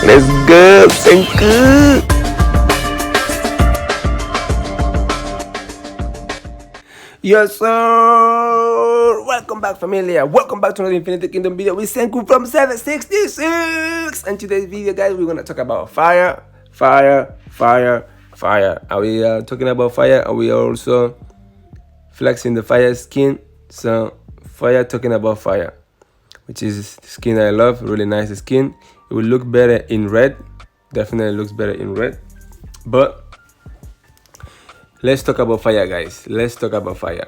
Let's go, Senku! Yes, sir! Welcome back, Familly. Welcome back to another Infinity Kingdom video with Senku from 766. And today's video, guys, we're gonna talk about fire. Are we talking about fire? Are we also flexing the fire skin? So, fire, talking about fire, which is the skin I love. Really nice skin. It will look better in red. Definitely looks better in red. But let's talk about fire, guys. Let's talk about fire.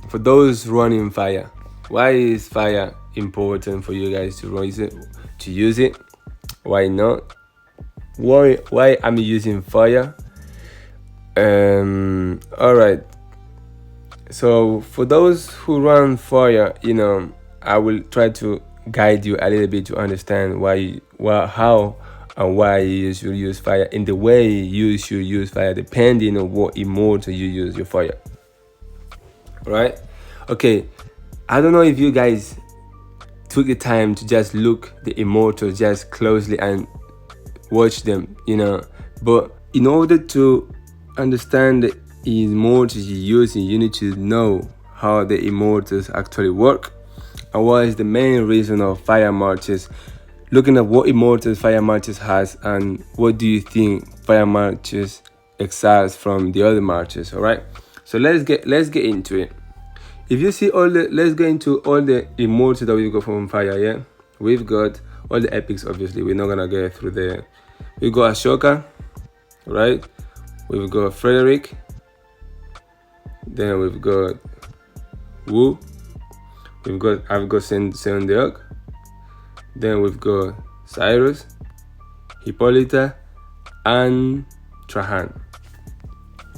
For those running fire, why is fire important for you guys to use it? Why not? Why I'm using fire? Alright. So for those who run fire, I will try to guide you a little bit to understand how and why you should use fire in the way you should use fire, depending on what immortal you use your fire. Right? Okay, I don't know if you guys took the time to just look the immortals just closely and watch them, but in order to understand the immortals you're using, you need to know how the immortals actually work and what is the main reason of fire marches. Looking at what immortals fire marches has and what do you think fire marches excels from the other marches. All right, so let's get into it. If you see let's go into all the immortals that we've got from fire. Yeah, we've got all the epics. Obviously, we're not gonna go through the. We've got Ashoka, right? We've got Frederick. Then we've got Wu. I've got Sendeok. Then we've got Cyrus, Hippolyta, and Trahan.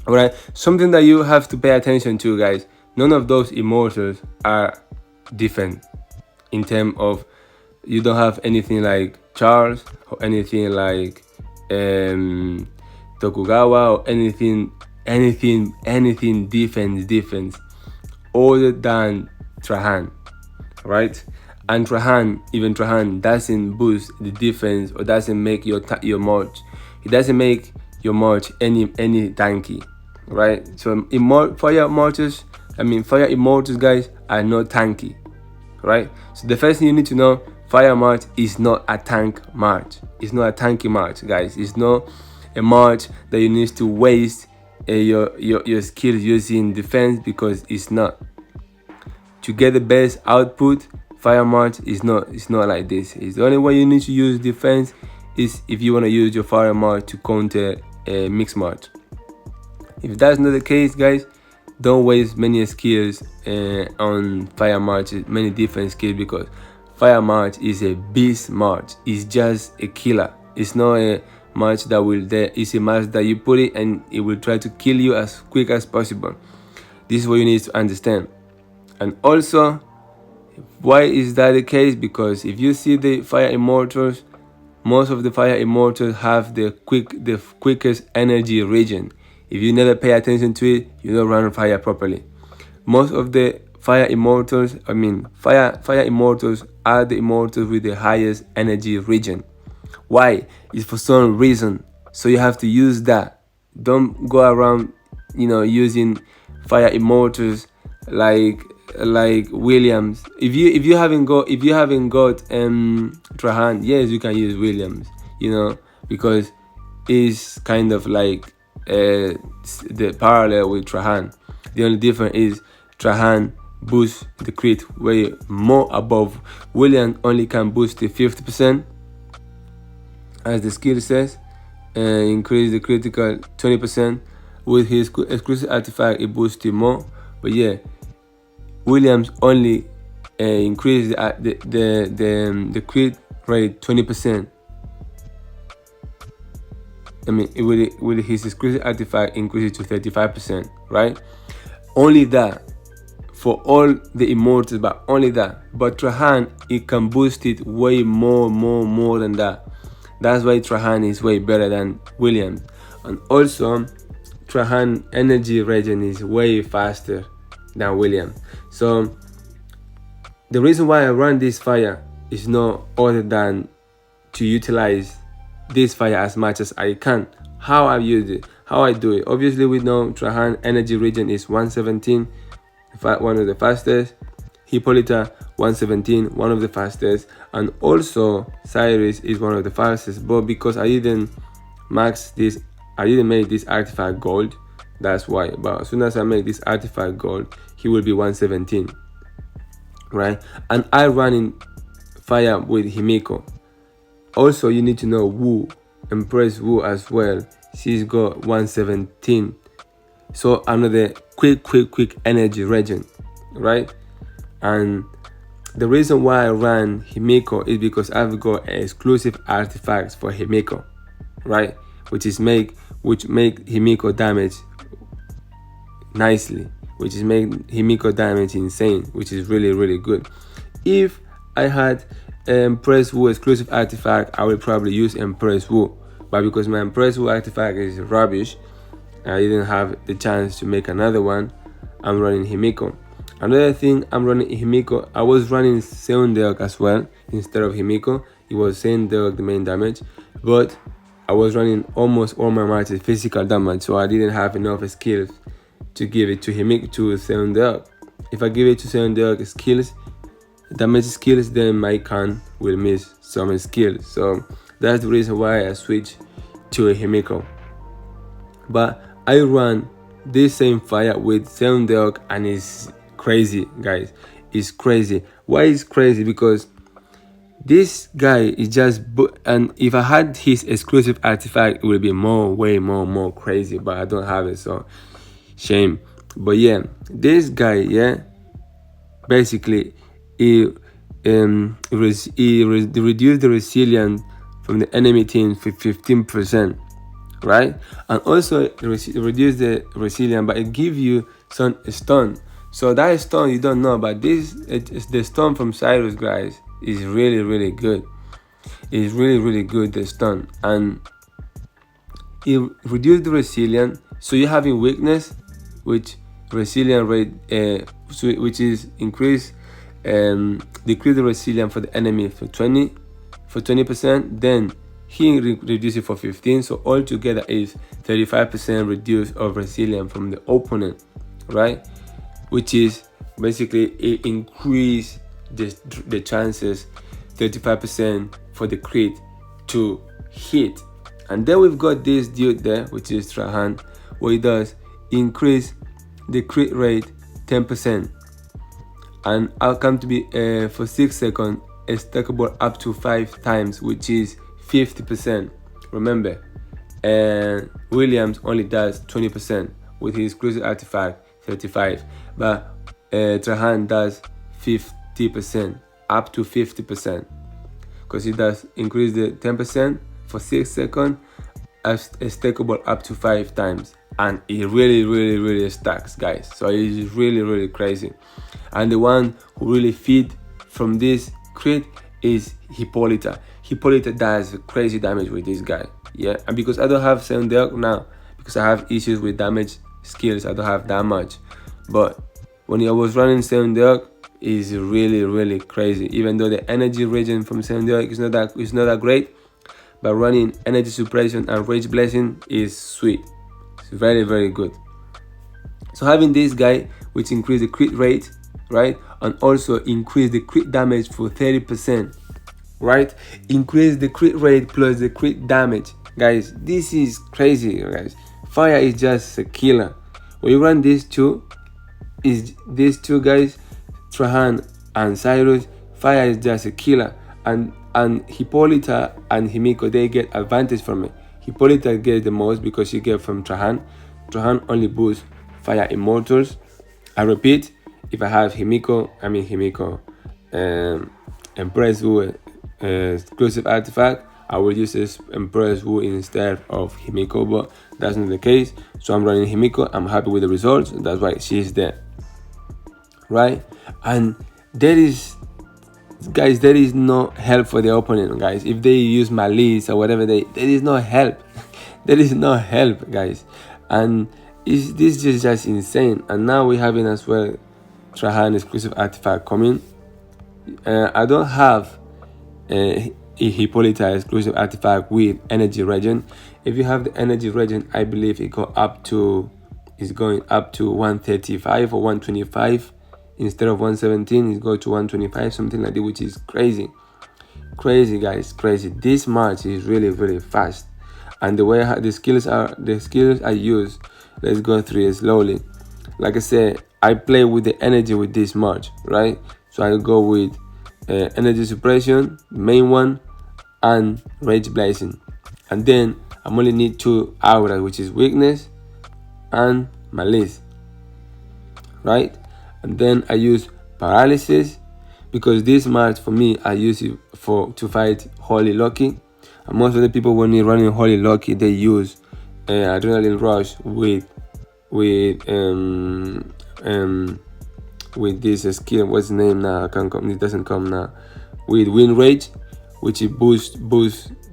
Alright, something that you have to pay attention to, guys. None of those immortals are different in terms of you don't have anything like Charles or anything like Tokugawa or anything different other than Trahan, right? And even Trahan doesn't boost the defense or doesn't make your march. It doesn't make your march any tanky, right? So fire immortals, guys, are not tanky, right? So the first thing you need to know, fire march is not a tank march. It's not a tanky march, guys. It's not a march that you need to waste your skills using defense, because it's not. To get the best output, fire march is not like this. It's the only way you need to use defense is if you want to use your fire march to counter a mixed march. If that's not the case, guys, don't waste many skills on fire march, many different skills, because fire march is a beast march. It's just a killer. It's not a march that will there. It's a march that you put it and it will try to kill you as quick as possible. This is what you need to understand. And also, why is that the case? Because if you see the fire immortals, most of the fire immortals have the quickest energy region. If you never pay attention to it, you don't run fire properly. Most of the fire immortals are the immortals with the highest energy region. Why? It's for some reason. So you have to use that. Don't go around, using fire immortals like Williams. If you haven't got Trahan, yes, you can use Williams, because it's kind of like the parallel with Trahan. The only difference is Trahan boosts the crit way more above. Williams only can boost it 50%, as the skill says, and increase the critical 20%. With his exclusive artifact, it boosts it more. But yeah, Williams only increased the crit rate 20%. With his exclusive artifact, increase it to 35%, right? Only that for all the immortals, but only that. But Trahan, it can boost it way more than that. That's why Trahan is way better than Williams. And also, Trahan energy regen is way faster than Williams. So the reason why I run this fire is no other than to utilize this fire as much as I can. How I use it, how I do it. Obviously, we know Trahan energy region is 117, one of the fastest. Hippolyta 117, one of the fastest, and also Cyrus is one of the fastest. But because I didn't max this, I didn't make this artifact gold, that's why. But as soon as I make this artifact gold, he will be 117, right? And I run in fire with Himiko. Also, you need to know Wu, Empress Wu as well. She's got 117. So another quick energy region, right? And the reason why I ran Himiko is because I've got exclusive artifacts for Himiko, right? Which make Himiko damage nicely, which is make Himiko damage insane, which is really good. If I had Empress Wu exclusive artifact, I would probably use Empress Wu, but because my Empress Wu artifact is rubbish, I didn't have the chance to make another one. I'm running Himiko. Another thing, I'm running Himiko. I was running Seondeok as well instead of Himiko. It was Seondeok the main damage, but I was running almost all my matches physical damage, so I didn't have enough skills to give it to Himiko, to Seondeok. If I give it to Seondeok skills, damage skills, then my Khan will miss some skills. So that's the reason why I switched to a Himiko. But I run this same fire with Seondeok, and it's crazy, guys. It's crazy. Why is crazy? Because this guy is just, and if I had his exclusive artifact, it would be way more crazy, but I don't have it, so shame. But yeah, this guy, yeah, basically he reduced the resilience from the enemy team for 15%, right? And also reduce the resilience, but it gives you some stun. So that stun you don't know, but this is the stun from Cyrus, guys, is really good. It's really good, the stun, and it reduces the resilience. So you're having weakness, which resilience rate, which is decrease the resilience for the enemy for 20%. Then he reduces it for 15. So altogether is 35% reduce of resilience from the opponent, right? Which is basically it increase the chances 35% for the crit to hit. And then we've got this dude there, which is Trahan, what he does, increase the crit rate 10%, and outcome to be for 6 seconds is stackable up to 5 times, which is 50%. Remember, and Williams only does 20% with his exclusive artifact 35, but Trahan does 50%, up to 50%, because he does increase the 10% for 6 seconds, as stackable up to 5 times, and it really stacks, guys. So it's really crazy. And the one who really feed from this crit is Hippolyta. Hippolyta does crazy damage with this guy, yeah. And because I don't have Seondeok now, because I have issues with damage skills, I don't have that much. But when I was running Seondeok, is really crazy. Even though the energy region from Seondeok is not that great, but running energy suppression and rage blessing is sweet. It's very good. So having this guy, which increase the crit rate, right, and also increase the crit damage for 30%, right? Increase the crit rate plus the crit damage, guys. This is crazy, guys. Fire is just a killer. When you run these two guys, Trahan and Cyrus, fire is just a killer. And Hippolyta and Himiko, they get advantage from it. Hippolyta gets the most because she gets from Trahan. Trahan only boosts fire immortals. I repeat, if I have Empress Wu exclusive artifact, I will use this Empress Wu instead of Himiko, but that's not the case. So I'm running Himiko. I'm happy with the results. That's why she's there, right? And there is no help for the opponent, guys. If they use malice or whatever, there is no help. There is no help, guys. And this is just insane. And now we're having as well Trahan exclusive artifact coming. I don't have Hippolyta exclusive artifact with energy regen. If you have the energy regen, I believe it's going up to 135 or 125 instead of 117. It's going to 125, something like that, which is crazy, guys, crazy. This March is really fast, and the way the skills I use, let's go through it slowly. Like I said, I play with the energy with this March, right? So I go with energy suppression, main one, and rage blazing, and then I only need 2 auras, which is weakness and malice, right? And then I use paralysis, because this March for me I use it to fight Holy Loki, and most of the people when they're running Holy Loki, they use adrenaline rush with this skill. What's the name now? I can't come. It doesn't come now. With wind rage, which it boosts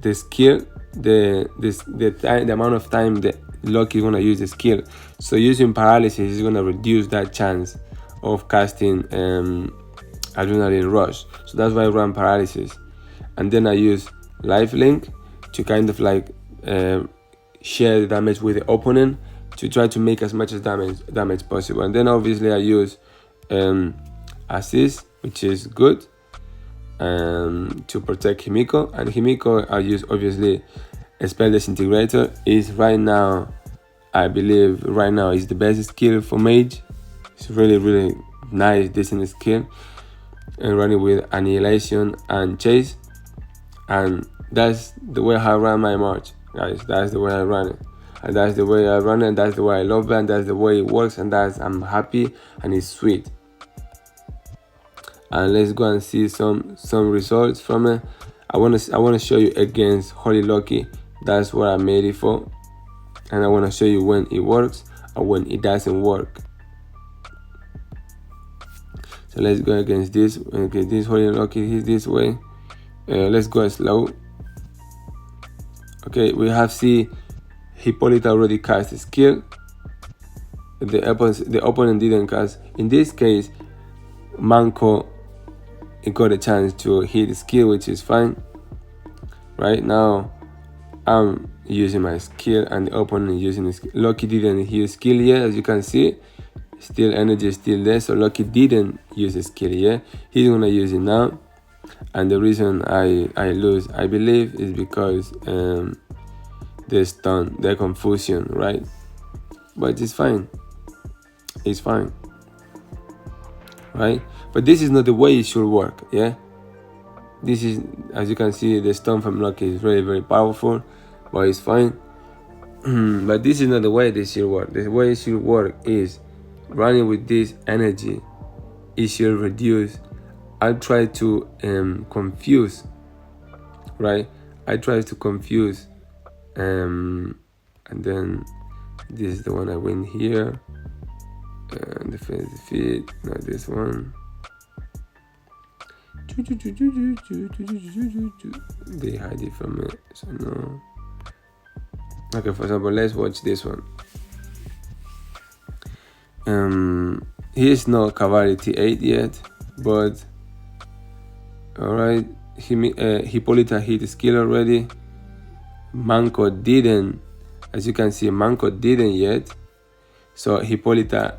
the skill, the amount of time that Loki is gonna use the skill. So using paralysis is gonna reduce that chance of casting adrenaline rush. So that's why I run paralysis, and then I use lifelink to kind of like share the damage with the opponent to try to make as much as damage possible. And then obviously I use assist, which is good, to protect Himiko. And Himiko I use obviously a spell disintegrator. Is right now, I believe right now is the best skill for mage. It's really nice, decent skill, and running with annihilation and chase. And that's the way I run my March, guys. That's the way I run it, and that's the way I run it, and that's the way I love it, and that's the way it works, and I'm happy, and it's sweet. And let's go and see some results from it. I want to show you against Holy Loki. That's what I made it for, and I want to show you when it works and when it doesn't work. So let's go against this. Okay, this Holy Loki is this way. Let's go slow. Okay, we have see Hippolyta already cast a skill. The opponent didn't cast. In this case, Manko got a chance to hit the skill, which is fine. Right now, I'm using my skill and the opponent is using his skill. Loki didn't use skill yet, as you can see. Still energy is still there, so Loki didn't use the skill yet. He's gonna use it now. And the reason I lose, I believe, is because the stun, the confusion, right? But it's fine. It's fine, right? But this is not the way it should work, yeah? This is, as you can see, the stun from Loki is very powerful, but it's fine. But this is not the way this should work. The way it should work is running with this energy. It should reduce. I try to confuse, right? I try to confuse, and then this is the one I win here. Defense defeat, not this one. They hide it from it, so no. Okay, for example, let's watch this one. He's not Cavalry T8 yet, but alright, Hippolyta hit the skill already. Manko didn't, as you can see, Manko didn't yet. So Hippolyta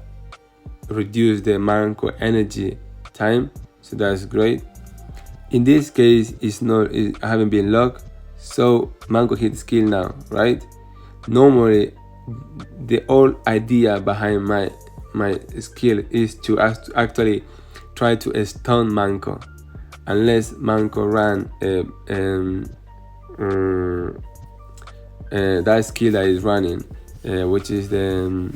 reduced the Manko energy time, so that's great. In this case, I haven't been locked, so Manko hit the skill now, right? Normally, the whole idea behind my skill is to actually try to stun Manko, unless Manko ran that skill that is running, which is the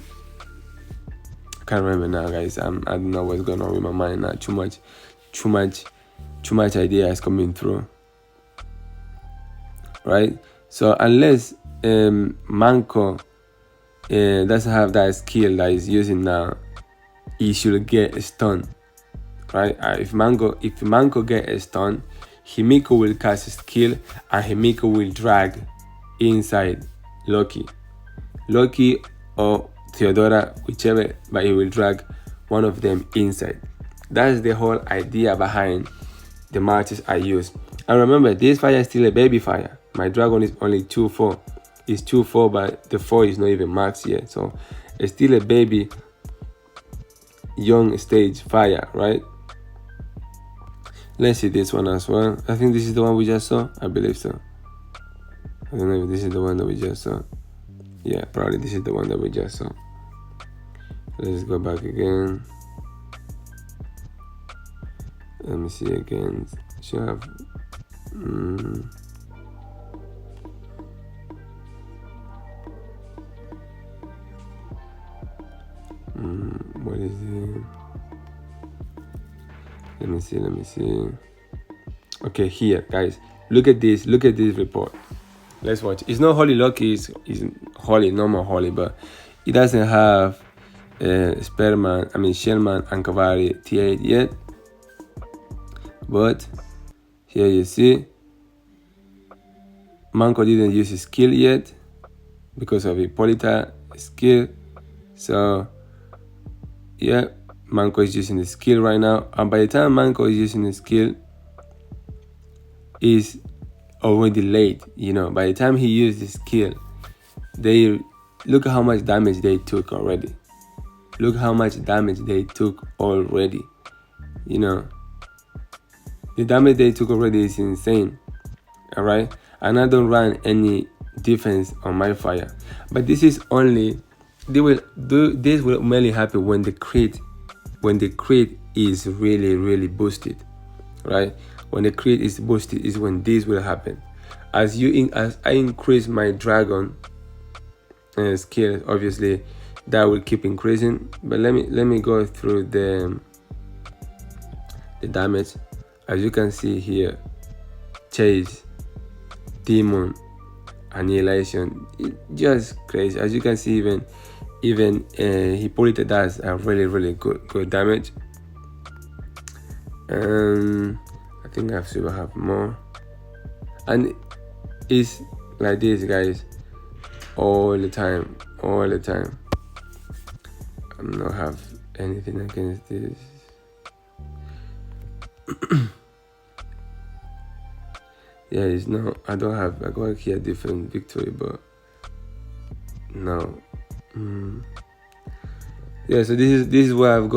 I can't remember now, guys. I don't know what's going on with my mind now. Too much idea is coming through, right? So unless Manko doesn't have that skill that he's using now, he should get a stun, right? If Manko get a stun, Himiko will cast a skill and Himiko will drag inside Loki or Theodora, whichever, but he will drag one of them inside. That's the whole idea behind the matches I use. And remember, this fire is still a baby fire. My dragon is only 2-4. It's 2-4, but the 4 is not even max yet. So it's still a baby, young stage fire, right? Let's see this one as well. I think this is the one we just saw. I believe so. I don't know if this is the one that we just saw. Yeah, probably this is the one that we just saw. Let's go back again. Let me see again. Should have. What is it? Let me see. Okay, here, guys. Look at this report. Let's watch. It's not Holy Lucky, it's Holy, normal Holy, but it doesn't have Sherman and Cavalry T8 yet. But here you see, Manco didn't use his skill yet because of Hippolyta skill. So yeah, Manco is using the skill right now, and by the time Manco is using the skill, is already late. You know, by the time he used the skill, they look at how much damage they took already. Look how much damage they took already. You know, the damage they took already is insane. All right, and I don't run any defense on my fire, but this is only. This will mainly happen when the crit is really boosted, right? When the crit is boosted is when this will happen. As I increase my dragon skill, obviously that will keep increasing. But let me go through the damage. As you can see here, chase, demon, annihilation, just crazy. As you can see, even Hippolyta does a really good damage. I think I still have more, and it's like this, guys, all the time. I don't have anything against this. Yeah, it's no, I don't have. I got here different victory, but no. Yeah, so this is what I've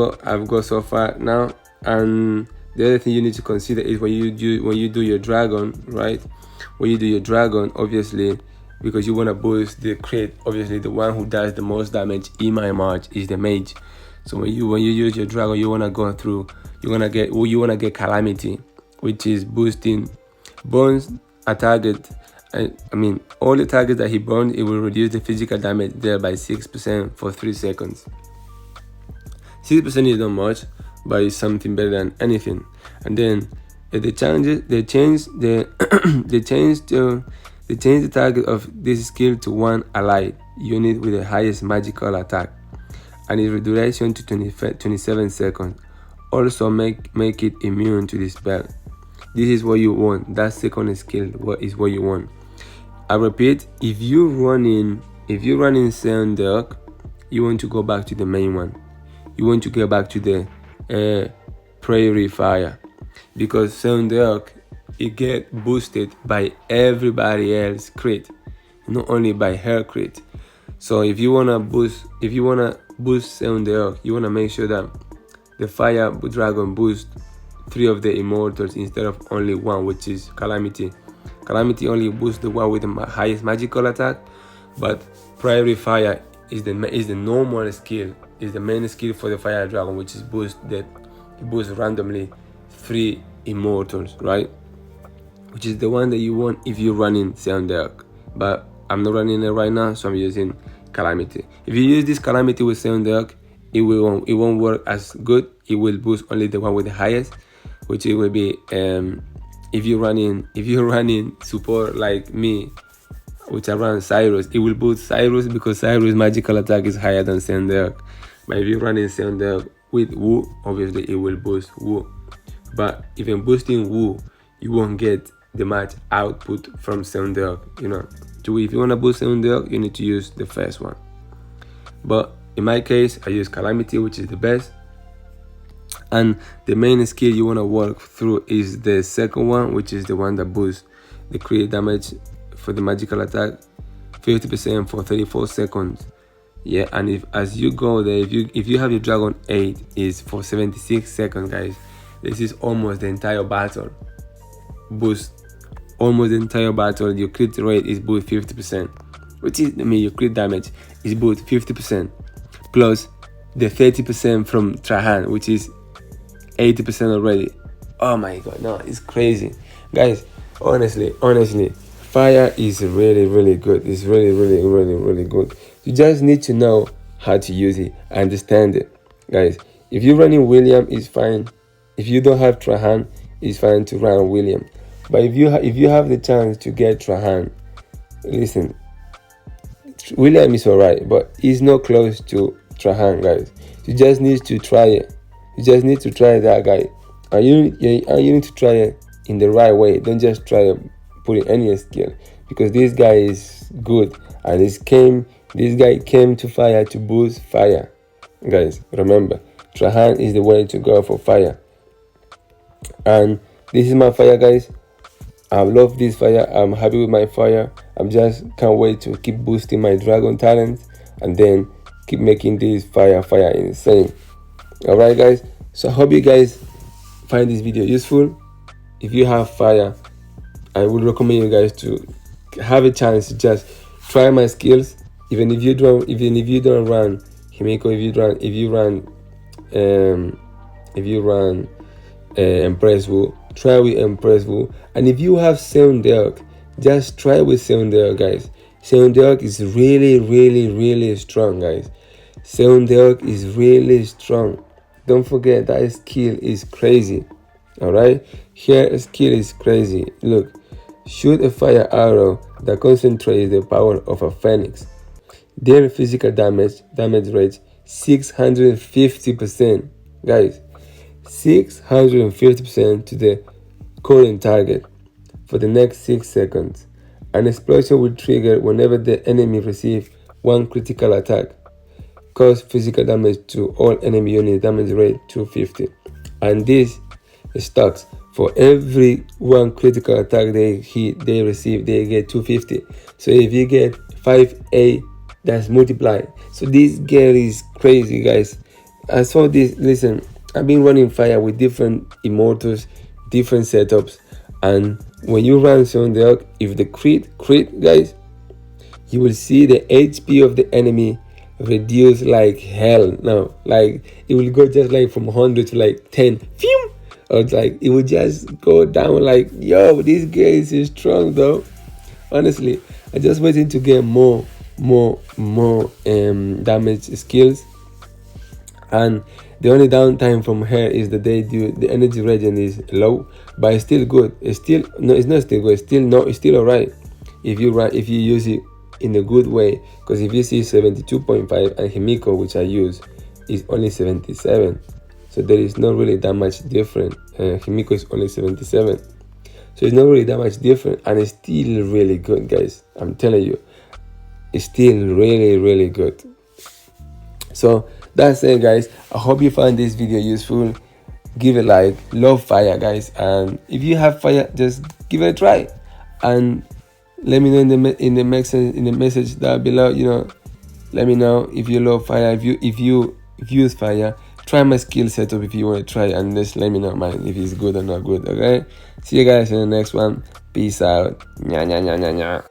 got so far now. And the other thing you need to consider is when you do your dragon, right? When you do your dragon, obviously, because you want to boost the crit, obviously the one who does the most damage in my match is the mage. So when you use your dragon, you want to get calamity, which is boosting burns a target. All the targets that he burns, it will reduce the physical damage there by 6% for 3 seconds. 6% is not much, but it's something better than anything. And then they change the target of this skill to one allied unit with the highest magical attack, and its duration to 27 seconds. Also make it immune to the spell. This is what you want. That second skill is what you want. I repeat, if you're running Seondeok, you want to go back to the main one. You want to go back to the Prairie Fire, because Seondeok, it get boosted by everybody else crit, not only by her crit. So if you wanna boost Seondeok, you wanna make sure that the Fire Dragon boosts 3 of the immortals instead of only 1, which is Calamity. Calamity only boosts the one with the highest magical attack, but Prairie Fire is the normal skill, is the main skill for the Fire Dragon, which is it boosts randomly 3 immortals, right? Which is the one that you want if you're running Seondeok. But I'm not running it right now, so I'm using Calamity. If you use this Calamity with Seondeok, it won't work as good. It will boost only the one with the highest, which it will be if you're running support like me, which I run Cyrus, it will boost Cyrus because Cyrus' magical attack is higher than Seondeok. But if you're running Seondeok with Wu, obviously it will boost Wu. But even boosting Wu, you won't get the much output from Seondeok. So if you want to boost Seondeok, you need to use the first one. But in my case, I use Calamity, which is the best. And the main skill you want to work through is the second one, which is the one that boosts the crit damage for the magical attack 50% for 34 seconds. Yeah, and if as you go there, if you have your dragon 8 is for 76 seconds, guys. This is almost the entire battle boost. Almost the entire battle. Your crit rate is boost 50%, which is, I mean, your crit damage is boost 50% plus the 30% from Trahan, which is 80% already. Oh my god, no, it's crazy, guys. Honestly, fire is really good. It's really good. You just need to know how to use it, understand it, guys. If you're running William, it's fine. If you don't have Trahan, it's fine to run William. But if you have the chance to get Trahan, listen, William is alright, but he's not close to Trahan, guys. You just need to try it. You just need to try that guy, and you need to try it in the right way. Don't just try to put in any skill, because this guy is good, and this guy came to fire to boost fire, guys. Remember, Trahan is the way to go for fire. And this is my fire, guys. I love this fire. I'm happy with my fire. I'm just can't wait to keep boosting my dragon talents and then keep making this fire insane. Alright, guys, so I hope you guys find this video useful. If you have fire, I would recommend you guys to have a chance to just try my skills. Even if you don't run Himiko, if you run Empress Wu, try with Empress Wu. And if you have Seundeok, just try with Seundeok, guys. Seundeok is really strong, guys. Seundeok is really strong. Don't forget that skill is crazy. Alright, here skill is crazy. Look, shoot a fire arrow that concentrates the power of a phoenix. Their physical damage rate 650%, guys. 650% to the current target for the next 6 seconds. An explosion will trigger whenever the enemy receives one critical attack. Cause physical damage to all enemy units, damage rate 250. And this stacks for every one critical attack they receive, they get 250. So if you get 5A, that's multiplied. So this girl is crazy, guys. I saw this. Listen, I've been running fire with different immortals, different setups, and when you run Seundeok, if the crit, guys, you will see the HP of the enemy reduce like hell. No, like it will go just like from 100 to like 10. Phew! Or it's like it will just go down like, yo, this guy is strong though. Honestly, I just waiting to get more damage skills. And the only downtime from her is that the energy regen is low, but it's still good. It's not still good. It's still alright if you use it in a good way. Because if you see 72.5 and Himiko, which I use, is only 77, so there is not really that much different. Himiko is only 77, so it's not really that much different, and it's still really good, guys. I'm telling you, it's still really good. So that's it, guys. I hope you found this video useful. Give it a like. Love fire, guys, and if you have fire, just give it a try and let me know in the message down below. You know, let me know if you love fire, if you use fire. Try my skill setup if you want to try, and just let me know, man, if it's good or not good. Okay, see you guys in the next one. Peace out. Nya nya nya nya nya.